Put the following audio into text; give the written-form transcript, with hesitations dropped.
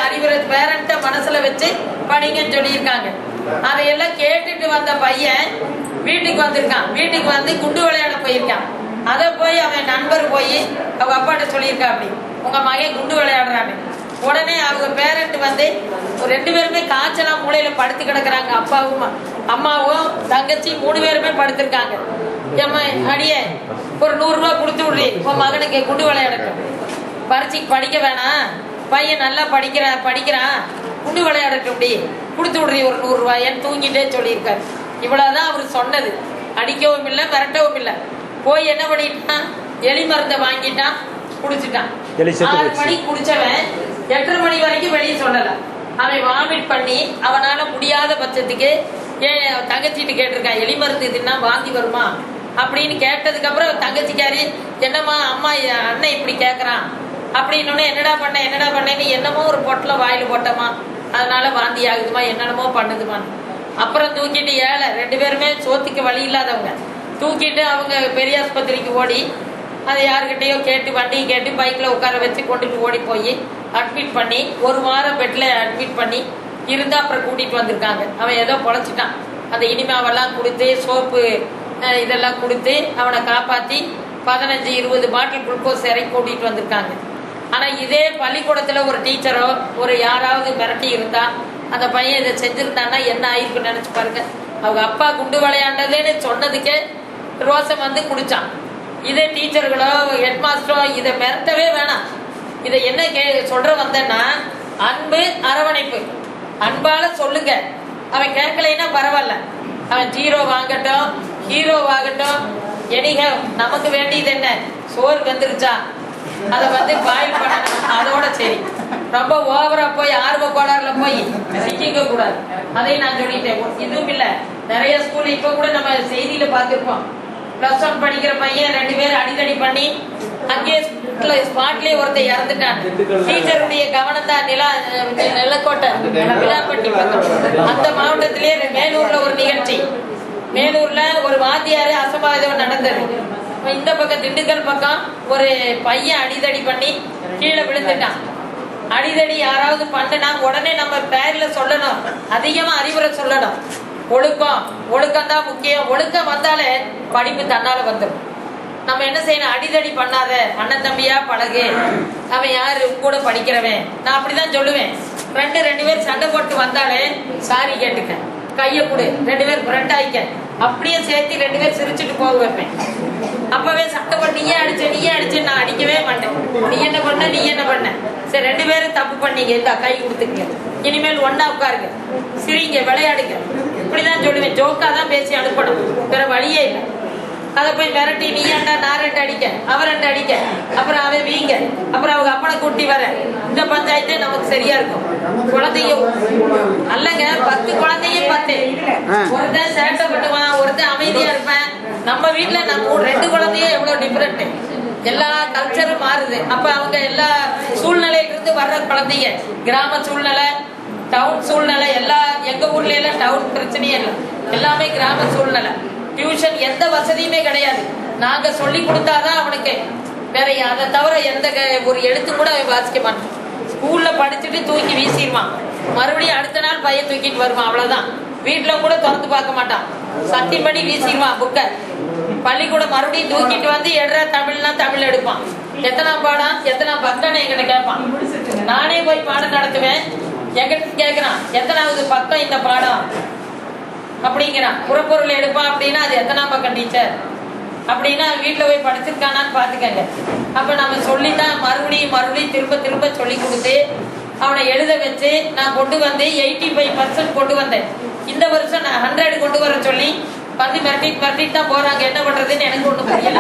அறிவுரை பேரண்ட மனசுல வச்சு படிங்கன்னு சொல்லியிருக்காங்க. அதையெல்லாம் கேட்டுட்டு வந்த பையன் வீட்டுக்கு வந்திருக்கான். வீட்டுக்கு வந்து குண்டு விளையாட போயிருக்கான். அதை போய் அவன் நண்பர் போய் அவங்க அப்பாட்ட சொல்லியிருக்கா, அப்படி உங்க மகன் குண்டு விளையாடுறான்னு. உடனே அவங்க பேரண்ட் வந்து 2 பேருமே காய்ச்சலா மூளையில படுத்து கிடக்குறாங்க. அப்பாவும் அம்மாவும் தங்கச்சி 3 பேருமே படுத்திருக்காங்க. ஏம்மா அடியே ஒரு 100 ரூபா கொடுத்து விடுறி, உன் மகனுக்கு குண்டு விளையாடட்டும், பரீட்சைக்கு படிக்க வேணாம், பையன் நல்லா படிக்கிறான், குண்டு விளையாடட்டும், அப்படி கொடுத்து விடுறி ஒரு 100 ரூபாயன்னு தூங்கிட்டே சொல்லியிருக்காரு. இவ்வளவுதான் அவரு சொன்னது. அடிக்கவும் இல்லை, மிரட்டவும் இல்லை. போய் என்ன பண்ணிட்டான், எலி மருந்தை வாங்கிட்டான், குடிச்சிட்டான். 6 மணிக்கு குடிச்சவன் 8:30 மணி வரைக்கும் வெளியே சொல்லல. அவன் வாமிட் பண்ணி அவனால முடியாத பட்சத்துக்கு ஏன் தங்கச்சிட்டு கேட்டிருக்கான், எலி மருந்து இதுன்னா வாந்தி வருமா அப்படின்னு கேட்டதுக்கு அப்புறம் தங்கச்சிக்காரி, என்னம்மா அம்மா அண்ணன் இப்படி கேட்கறான் அப்படின்னு, என்னடா பண்ணேன்னு என்னமோ ஒரு பொட்டல வாயில போட்டமா, அதனால வாந்தி ஆகுதுமா, என்னென்னமோ பண்ணுதுமா. அப்புறம் தூக்கிட்டு 2 பேருமே சோத்துக்கு வழி இல்லாதவங்க தூக்கிட்டு அவங்க பெரிய ஆஸ்பத்திரிக்கு ஓடி அதை யாருக்கிட்டையோ கேட்டு வண்டியை கேட்டு பைக்கில் உட்கார வச்சு கொண்டுட்டு ஓடி போய் அட்மிட் பண்ணி 1 வாரம் பெட்டில் அட்மிட் பண்ணி இருந்தா அப்புறம் கூட்டிட்டு வந்திருக்காங்க. அவன் ஏதோ பொழைச்சிட்டான். அந்த இனிமாவெல்லாம் கொடுத்து சோப்பு இதெல்லாம் கொடுத்து அவனை காப்பாற்றி 15-20 பாட்டில் குளுக்கோஸ் இறக்கி கூட்டிட்டு வந்திருக்காங்க. ஆனா இதே பள்ளிக்கூடத்துல ஒரு டீச்சரோ ஒரு யாராவது மிரட்டி இருந்தா அந்த பையன் இதை செஞ்சிருந்தான்னா என்ன ஆயிருக்குன்னு நினைச்சு பாருங்க. அவங்க அப்பா குண்டு விளையாண்டதுன்னு சொன்னதுக்கே ரோசம் வந்து குடிச்சான். இதே டீச்சர்களோ ஹெட் மாஸ்டரோ இதை மிரட்டவே வேணாம். இதை என்ன சொல்ற வந்தேன்னா, அன்பு அரவணைப்பு, அன்பால சொல்லுங்க. அவன் கேட்கலைன்னா பரவாயில்ல, அவன் 0 வாங்கட்டும் ஹீரோ வாங்கட்டும், நமக்கு வேண்டியது என்ன, சோறு வந்துருச்சா அதை வந்து பாயில் பண்ணணும், அதோட சரி. ரொம்ப ஓவரா போய் ஆர்வ கோளாறுல போய் சிக்கிக்க கூடாது. அதையும் நான் சொல்லிட்டேன். இதுவும் இல்ல, நிறைய ஸ்கூல் இப்ப கூட நம்ம செய்தியில பார்த்திருப்போம். +1 படிக்கிற பையன் 2 பேரும் அடிதடி பண்ணி அங்கே ஸ்பாட்லயே ஒருத்தர் இறந்துட்டான். டீச்சருடைய கவனம் தான் நெல்லக்கோட்டை விழாப்பட்டி பக்கம் அந்த மாவட்டத்திலேயே மேலூர்ல ஒரு நிகழ்ச்சி. மேலூர்ல ஒரு வாத்தியாரு அசம்பாவிதம் நடந்தது. இந்த பக்கம் திண்டுக்கல் பக்கம் ஒரு பையன் அடிதடி பண்ணி கீழே விழுந்துட்டான். அடிதடி யாராவது பண்ணனா உடனே நம்ம பேர்ல சொல்லணும், அதிகமா அறிவுரை சொல்லணும். ஒழுக்கம் தான் முக்கியம். ஒழுக்கம் வந்தாலே படிப்பு தன்னால வந்துடும். நம்ம என்ன செய்யணும், அடிதடி பண்ணாத, அண்ணன் தம்பியா பழகு, அவன் யாரு கூட படிக்கிறவன், நான் அப்படிதான் சொல்லுவேன். 2 பேர் சண்டை போட்டு வந்தாலே சாரி கேட்டுக்க, கைய கொடு, 2 பேர் ஃப்ரெண்ட் ஆயிக்க, அப்படியே சேர்த்து 2 பேர் சிரிச்சுட்டு போக வைப்பேன். அப்பவே சட்டை போட்டு நீயே அடிச்சு நான் அடிக்கவே மாட்டேன். நீ என்ன பண்ண, சரி 2 பேரும் தப்பு பண்ணீங்க, இந்த கை கொடுத்துக்கங்க, இனிமேல் ஒன்னா உட்காருங்க, சிரிங்க, விளையாடுங்க, இப்படிதான் சொல்லுவேன். ஜோக்கா தான் பேசி அனுப்பணும், வேற வழியே இல்லை. அதை போய் மிரட்டி நீ ஏண்டா நான் 2 அடிக்க, அவர் 2 அடிக்க, அப்புறம் அவன் வீங்க, அப்புறம் அவங்க அப்பனை கூட்டி வர, இந்த பஞ்சாயத்தே நமக்கு சரியா இருக்கும். குழந்தைங்க அல்லங்க, 10 குழந்தையும் 10, ஒருத்தன் சேட்டை பண்ணுவான், ஒருத்தன் அமைதியா இருப்பேன். நம்ம வீட்டுல நம்ம 2 குழந்தையும் எவ்வளவு டிஃபரெண்ட். எல்லா கல்ச்சரும் மாறுது. அப்ப அவங்க எல்லா சூழ்நிலையில இருந்து வர்ற குழந்தைங்க, கிராம சூழ்நிலை, டவுன் சூழ்நிலை, எல்லா எங்க ஊர்ல எல்லாம் டவுன் பிரச்சனையே இல்லை, எல்லாமே கிராம சூழ்நிலை. டியூஷன் எந்த வசதியுமே கிடையாது. நாங்க சொல்லி கொடுத்தாதான் அவனுக்கு, வேற அதை தவிர எந்த ஒரு எழுத்து கூட வாசிக்க மாட்டான். ஸ்கூல்ல படிச்சுட்டு தூக்கி வீசிடுவான், மறுபடியும் அடுத்த நாள் பையன் தூக்கிட்டு வருவான், அவ்வளவுதான். வீட்டுல கூட திறந்து பார்க்க மாட்டான், சத்தியப்படி வீசிடுவான் புக்க. பள்ளிக்கூடம் மறுபடியும் தூக்கிட்டு வந்து எடுற தமிழ்னா தமிழ் எடுப்பான். எத்தனாம் பாடம் எத்தனாம் பக்கம்னு என்கிட்ட கேட்பான். நானே போய் பாடம் நடத்துவேன், என்கிட்ட கேட்கிறான் எத்தனாவது பக்கம் இந்த பாடம் அப்படிங்கிறான். புறப்பொருள் எடுப்பான் அப்படின்னா அது எத்தனாம் பக்கம் டீச்சர் அப்படின்னா வீட்டுல போய் படிச்சிருக்கானான்னு பாத்துக்கங்க. அப்ப நம்ம சொல்லித்தான் மறுபடியும் திரும்ப சொல்லி கொடுத்து அவனை எழுத வச்சு நான் கொண்டு வந்து 85% கொண்டு வந்தேன். இந்த வருஷம் நான் 100 கொண்டு வர சொல்லி வந்து மிரட்டிட்டு தான் போறாங்க. என்ன பண்றதுன்னு எனக்கு ஒண்ணு புரியல.